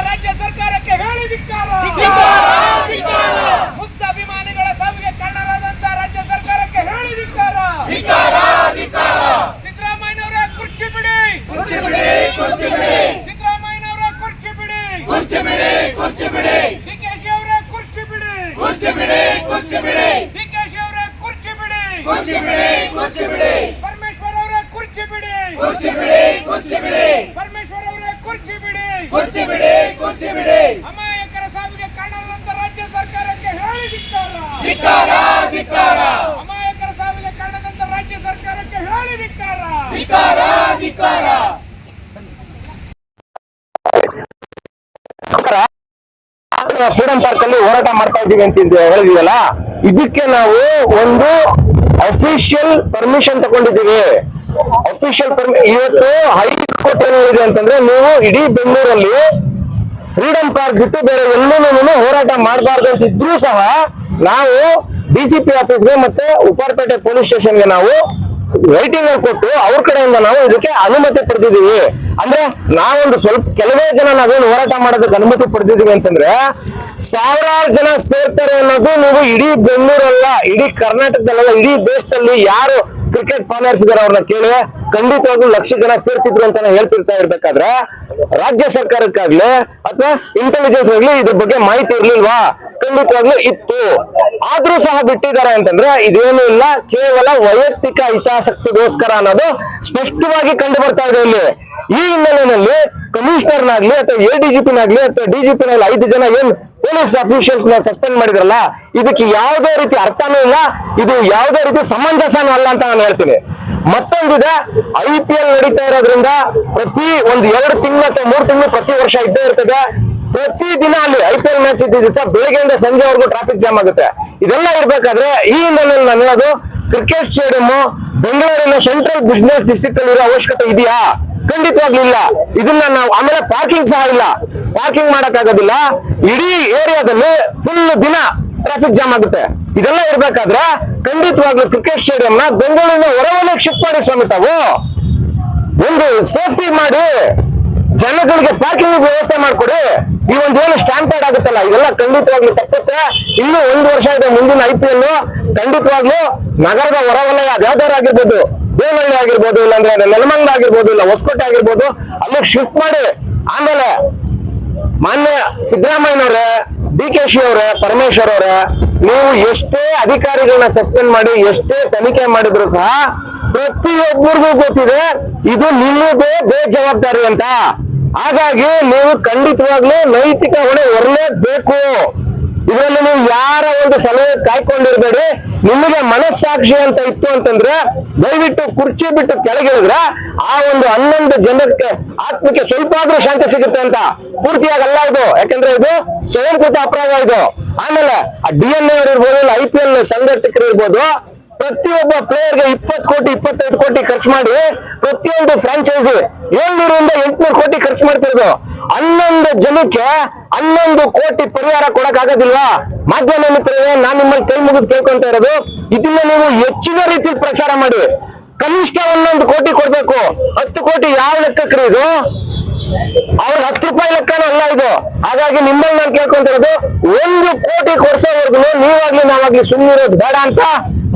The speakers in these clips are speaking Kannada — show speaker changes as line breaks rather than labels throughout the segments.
ರಾಜ್ಯ ಸರ್ಕಾರಕ್ಕೆ ಹೇಳಿ ಧಿಕ್ಕಾರ. ಮುಕ್ತ ಅಭಿಮಾನಿಗಳ ಸಾವಿಗೆ ಕಾರಣರಾದಂತ ರಾಜ್ಯ ಸರ್ಕಾರಕ್ಕೆ ಹೇಳಿ ಧಿಕ್ಕಾರ. ಸಿದ್ದರಾಮಯ್ಯನವರ ಕುರ್ಚಿ ಬಿಡಿ. ಸಿದ್ದರಾಮಯ್ಯನವರ ಕುರ್ಚಿ ಬಿಡಿ. ಡಿಕೆಶಿ ಅವರ ಕುರ್ಚಿ ಬಿಡಿ. ಡಿಕೆಶಿ ಅವರ ಕುರ್ಚಿ ಬಿಡಿ. ಪರಮೇಶ್ವರ್ ಅವರ ಕುರ್ಚಿ ಬಿಡಿ. ಪರಮೇಶ್ವರ್ ಅವರ ಕುರ್ಚಿ ಬಿಡಿ. ಅಮಾಯಕರ ಸಾವಿಗೆ ಕಾರಣರಾದಂತ ರಾಜ್ಯ ಸರ್ಕಾರಕ್ಕೆ ಹೇಳಿ ಧಿಕ್ಕಾರ. ಅಮಾಯಕರ ಸಾವಿಗೆ ಕಾರಣದಂತ ರಾಜ್ಯ ಸರ್ಕಾರಕ್ಕೆ ಹೇಳಿ ಧಿಕ್ಕಾರ.
ಫ್ರೀಡಂ ಪಾರ್ಕ್ ಅಲ್ಲಿ ಹೋರಾಟ ಮಾಡ್ತಾ ಇದ್ದೀವಿ ಅಂತ ಹೇಳಿದೀವಲ್ಲ, ಇದಕ್ಕೆ ನಾವು ಒಂದು ಅಫಿಷಿಯಲ್ ಪರ್ಮಿಷನ್ ತಗೊಂಡಿದ್ದೀವಿ. ಇವತ್ತು ಹೈಕೋರ್ಟ್ ಏನ್ ಹೇಳಿದೆ ಅಂತಂದ್ರೆ, ನೀವು ಇಡೀ ಬೆಂಗಳೂರಲ್ಲಿ ಫ್ರೀಡಂ ಪಾರ್ಕ್ ಬಿಟ್ಟು ಬೇರೆ ಎಲ್ಲೂ ಹೋರಾಟ ಮಾಡಬಾರ್ದು ಅಂತ ಇದ್ರೂ ಸಹ ನಾವು ಡಿಸಿಪಿ ಆಫೀಸ್ಗೆ ಮತ್ತೆ ಉಪ್ಪಾರಪೇಟೆ ಪೊಲೀಸ್ ಸ್ಟೇಷನ್ಗೆ ನಾವು ರೈಟಿಂಗ್ ಕೊಟ್ಟು ಅವ್ರ ಕಡೆಯಿಂದ ನಾವು ಇದಕ್ಕೆ ಅನುಮತಿ ಪಡೆದಿದ್ದೀವಿ. ಅಂದ್ರೆ ನಾವೊಂದು ಸ್ವಲ್ಪ ಕೆಲವೇ ಜನ ನಾವೇನು ಹೋರಾಟ ಮಾಡೋದಕ್ಕೆ ಅನುಮತಿ ಪಡೆದಿದ್ದೀವಿ ಅಂತಂದ್ರೆ, ಸಾವಿರಾರು ಜನ ಸೇರ್ತಾರೆ ಅನ್ನೋದು ನೀವು ಇಡೀ ಬೆಂಗಳೂರಲ್ಲ, ಇಡೀ ಕರ್ನಾಟಕದಲ್ಲ, ಇಡೀ ದೇಶದಲ್ಲಿ ಯಾರು ಕ್ರಿಕೆಟ್ ಫಾಲೋವರ್ಸ್ ಇದಾರೆ ಅವ್ರನ್ನ ಕೇಳಿ, ಖಂಡಿತವಾಗ್ಲೂ ಲಕ್ಷ ಜನ ಸೇರ್ತಿದ್ರು ಅಂತ ಹೇಳ್ತಿರ್ತಾ ಇರ್ಬೇಕಾದ್ರೆ ರಾಜ್ಯ ಸರ್ಕಾರಕ್ಕಾಗ್ಲಿ ಅಥವಾ ಇಂಟೆಲಿಜೆನ್ಸ್ ಆಗ್ಲಿ ಇದ್ರ ಬಗ್ಗೆ ಮಾಹಿತಿ ಇರ್ಲಿಲ್ವಾ? ಖಂಡಿತವಾಗ್ಲೂ ಇತ್ತು. ಆದ್ರೂ ಸಹ ಬಿಟ್ಟಿದ್ದಾರೆ ಅಂತಂದ್ರೆ ಇದೇನು ಇಲ್ಲ, ಕೇವಲ ವೈಯಕ್ತಿಕ ಹಿತಾಸಕ್ತಿಗೋಸ್ಕರ ಅನ್ನೋದು ಸ್ಪಷ್ಟವಾಗಿ ಕಂಡು ಬರ್ತಾ ಇದೆ ಇಲ್ಲಿ. ಈ ಹಿನ್ನೆಲೆಯಲ್ಲಿ ಕಮಿಷನರ್ನಾಗ್ಲಿ ಅಥವಾ ಎಡಿಜಿಪಿನಾಗ್ಲಿ ಅಥವಾ ಡಿಜಿಪಿನಲ್ಲಿ 5 ಜನ ಏನ್ ಪೊಲೀಸ್ ಅಫಿಷಿಯಲ್ಸ್ ನ ಸಸ್ಪೆಂಡ್ ಮಾಡಿದ್ರಲ್ಲ, ಇದಕ್ಕೆ ಯಾವುದೇ ರೀತಿ ಅರ್ಥನೂ ಇಲ್ಲ, ಇದು ಯಾವುದೇ ರೀತಿ ಸಮಂಜಸನೂ ಅಲ್ಲ ಅಂತ ನಾನು ಹೇಳ್ತೀನಿ. ಮತ್ತೊಂದಿದೆ, IPL ನಡೀತಾ ಇರೋದ್ರಿಂದ ಪ್ರತಿ ಒಂದು 2 ತಿಂಗಳು ಅಥವಾ 3 ತಿಂಗಳು ಪ್ರತಿ ವರ್ಷ ಇದ್ದೇ ಇರ್ತದೆ. ಪ್ರತಿ ದಿನ ಅಲ್ಲಿ IPL ಮ್ಯಾಚ್ ಇದ್ದ ದಿವಸ ಬೆಳಗ್ಗೆಯಿಂದ ಸಂಜೆವರೆಗೂ ಟ್ರಾಫಿಕ್ ಜಾಮ್ ಆಗುತ್ತೆ. ಇದೆಲ್ಲ ಇರ್ಬೇಕಾದ್ರೆ ಈ ಹಿನ್ನೆಲೆಯಲ್ಲಿ ನಾನು ಹೇಳೋದು, ಕ್ರಿಕೆಟ್ ಸ್ಟೇಡಿಯಂ ಬೆಂಗಳೂರಿನ ಸೆಂಟ್ರಲ್ ಬಿಸಿನೆಸ್ ಡಿಸ್ಟ್ರಿಕ್ಟ್ ಅಲ್ಲಿ ಇರೋ ಅವಶ್ಯಕತೆ ಇದೆಯಾ? ಖಂಡಿತವಾಗ್ಲೂ ಇಲ್ಲ. ಇದನ್ನ ನಾವು ಆಮೇಲೆ ಪಾರ್ಕಿಂಗ್ ಸಹ ಇಲ್ಲ, ಪಾರ್ಕಿಂಗ್ ಮಾಡಕ್ಕಾಗೋದಿಲ್ಲ. ಇಡೀ ಏರಿಯಾದಲ್ಲಿ ಫುಲ್ ದಿನ ಟ್ರಾಫಿಕ್ ಜಾಮ್ ಆಗುತ್ತೆ. ಇದೆಲ್ಲ ಇರ್ಬೇಕಾದ್ರೆ ಖಂಡಿತವಾಗ್ಲೂ ಕ್ರಿಕೆಟ್ ಸ್ಟೇಡಿಯಂ ನ ಬೆಂಗಳೂರಿನ ಹೊರವಲಯಕ್ಕೆ ಶಿಫ್ಟ್ ಮಾಡಿ ಸ್ವಾಮಿ. ತಾವು ಒಂದು ಸೇಫ್ಟಿ ಮಾಡಿ, ಜನಗಳಿಗೆ ಪಾರ್ಕಿಂಗ್ ವ್ಯವಸ್ಥೆ ಮಾಡ್ಕೊಡಿ. ಈ ಒಂದು ಏನು ಸ್ಟ್ಯಾಂಪೇಡ್ ಆಗುತ್ತಲ್ಲ, ಇದೆಲ್ಲ ಖಂಡಿತವಾಗ್ಲೂ ತಪ್ಪುತ್ತೆ. ಇನ್ನು 1 ವರ್ಷ ಇದೆ ಮುಂದಿನ IPL. ಖಂಡಿತವಾಗ್ಲೂ ನಗರದ ಹೊರವಲಯ ಯಾವ್ದಾರು ಆಗಿರ್ಬೋದು, ಬೇನಹಳ್ಳಿ ಆಗಿರ್ಬೋದು, ಇಲ್ಲಾಂದ್ರೆ ನೆಲಮಂಗಲ ಆಗಿರ್ಬೋದು, ಇಲ್ಲ ಹೊಸಕೋಟೆ ಆಗಿರ್ಬೋದು, ಅಲ್ಲಿಗೆ ಶಿಫ್ಟ್ ಮಾಡಿ. ಆಮೇಲೆ ಮಾನ್ಯ ಸಿದ್ದರಾಮಯ್ಯನವರೇ, ಡಿಕೆಶಿ ಅವರೇ, ಪರಮೇಶ್ವರ್ ಅವರೇ, ನೀವು ಎಷ್ಟೇ ಅಧಿಕಾರಿಗಳನ್ನ ಸಸ್ಪೆಂಡ್ ಮಾಡಿ, ಎಷ್ಟೇ ತನಿಖೆ ಮಾಡಿದ್ರು ಸಹ ಪ್ರತಿಯೊಬ್ಬರಿಗೂ ಗೊತ್ತಿದೆ ಇದು ನಿಮ್ಮದೇ ಬೇಜವಾಬ್ದಾರಿ ಅಂತ. ಹಾಗಾಗಿ ನೀವು ಖಂಡಿತವಾಗ್ಲೂ ನೈತಿಕ ಹೊಣೆ ಹೊರಲೇಬೇಕು. ಇದರಲ್ಲಿ ನೀವು ಯಾರ ಒಂದು ಸಲಹೆ ಕಾಯ್ಕೊಂಡಿರ್ಬೇಡಿ. ನಿಮಗೆ ಮನಸ್ಸಾಕ್ಷಿ ಅಂತ ಇತ್ತು ಅಂತಂದ್ರೆ ದಯವಿಟ್ಟು ಕುರ್ಚಿ ಬಿಟ್ಟು ಕೆಳಗಿಳಿದ್ರೆ ಆ ಒಂದು 11 ಜನಕ್ಕೆ ಆತ್ಮಕ್ಕೆ ಸ್ವಲ್ಪ ಆದ್ರೂ ಶಾಂತಿ ಸಿಗುತ್ತೆ ಅಂತ. ಪೂರ್ತಿಯಾಗಲ್ಲ ಇದು, ಯಾಕಂದ್ರೆ ಇದು ಸ್ವಯಂಕೃತ ಅಪರಾಧ ಇದು. ಆಮೇಲೆ ಆ DNA ಅವ್ರು ಇರ್ಬೋದು, IPL ಸಂಘಟಕರು ಇರ್ಬೋದು, ಪ್ರತಿಯೊಬ್ಬ ಪ್ಲೇಯರ್ಗೆ 20 ಕೋಟಿ 25 ಕೋಟಿ ಖರ್ಚು ಮಾಡಿ ಪ್ರತಿಯೊಂದು ಫ್ರಾಂಚೈಸಿ 700 ಇಂದ 800 ಕೋಟಿ ಖರ್ಚು ಮಾಡ್ತಿರೋದು. 11 ಜನಕ್ಕೆ 11 ಕೋಟಿ ಪರಿಹಾರ ಕೊಡಕ್ ಆಗೋದಿಲ್ವಾ? ಮಾಧ್ಯಮ ಮಿತ್ರರೇ, ನಾನು ನಿಮ್ಮಲ್ಲಿ ಕೈ ಮುಗಿದು ಕೇಳ್ಕೊಂತ ಇರೋದು, ಇದನ್ನ ನೀವು ಹೆಚ್ಚಿನ ರೀತಿಯಲ್ಲಿ ಪ್ರಚಾರ ಮಾಡಿ. ಕನಿಷ್ಠ 11 ಕೋಟಿ ಕೊಡ್ಬೇಕು. 10 ಕೋಟಿ ಯಾವ ಲೆಕ್ಕಕ್ರಿ ಇದು? ಅವ್ರಿಗೆ 10 ರೂಪಾಯಿ ಲೆಕ್ಕನೂ ಅಲ್ಲ ಇದು. ಹಾಗಾಗಿ ನಿಮ್ಮಲ್ಲಿ ನಾನು ಕೇಳ್ಕೊಂತಿರೋದು, 1 ಕೋಟಿ ಕೊಡ್ಸೋವರೆಗೂ ನೀವಾಗ್ಲಿ ನಾವಾಗ್ಲಿ ಸುಮ್ಮನಿರೋದು ಬೇಡ ಅಂತ.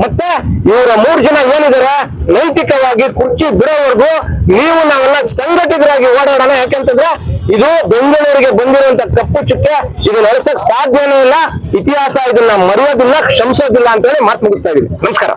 ಮತ್ತೆ ಇವರ 3 ಜನ ಏನಿದ್ದಾರೆ ನೈತಿಕವಾಗಿ ಕುರ್ಚಿ ಬಿಡೋವರೆಗೂ ನೀವು ನಾವೆಲ್ಲ ಸಂಘಟಿತರಾಗಿ ಓಡಾಡೋಣ. ಯಾಕಂತಂದ್ರೆ ಇದು ಬೆಂಗಳೂರಿಗೆ ಬಂದಿರುವಂತ ಕಪ್ಪು ಚುಕ್ಕೆ, ಇದು ನಡೆಸಕ್ ಸಾಧ್ಯನೂ ಇಲ್ಲ. ಇತಿಹಾಸ ಇದನ್ನ ಮರೆಯೋದಿಲ್ಲ, ಕ್ಷಮಿಸೋದಿಲ್ಲ ಅಂತ ಹೇಳಿ ಮಾತು ಮುಗಿಸ್ತಾ ಇದೀವಿ. ನಮಸ್ಕಾರ.